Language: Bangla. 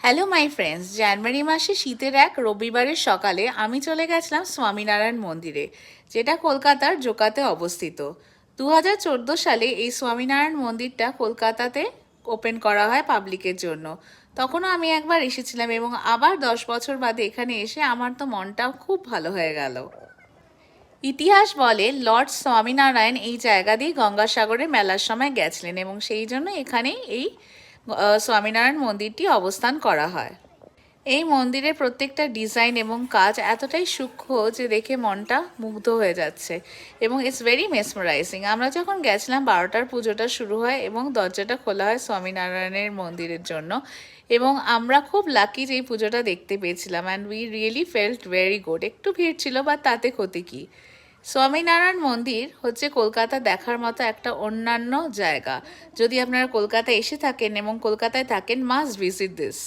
হ্যালো মাই ফ্রেন্ডস, জানুয়ারি মাসে শীতের এক রবিবারের সকালে আমি চলে গেছিলাম স্বামীনারায়ণ মন্দিরে, যেটা কলকাতার জোকাতে অবস্থিত। 2014 সালে এই স্বামীনারায়ণ মন্দিরটা কলকাতাতে ওপেন করা হয় পাবলিকের জন্য। তখনও আমি একবার এসেছিলাম এবং আবার 10 বছর বাদে এখানে এসে আমার তো মনটাও খুব ভালো হয়ে গেল। ইতিহাস বলে লর্ড স্বামীনারায়ণ এই জায়গা দিয়ে গঙ্গাসাগরে মেলার সময় গেছিলেন এবং সেই জন্য এখানেই এই স্বামীনারায়ণ মন্দিরটি অবস্থান করা হয়। এই মন্দিরের প্রত্যেকটা ডিজাইন এবং কাজ এতটাই সূক্ষ্ম যে দেখে মনটা মুগ্ধ হয়ে যাচ্ছে এবং ইটস ভেরি মেসমারাইজিং। আমরা যখন গেছিলাম 12টার পুজোটা শুরু হয় এবং দরজাটা খোলা হয় স্বামীনারায়ণের মন্দিরের জন্য, এবং আমরা খুব লাকি যে এই পুজোটা দেখতে পেয়েছিলাম and we really felt very good. একটু ভিড় ছিল বা তাতে ক্ষতি কী। স্বামীনারায়ণ মন্দির হচ্ছে কলকাতা দেখার মতো একটা অন্যান্য জায়গা। যদি আপনারা কলকাতায় এসে থাকেন এবং কলকাতায় থাকেন, মাস্ট ভিজিট দিস।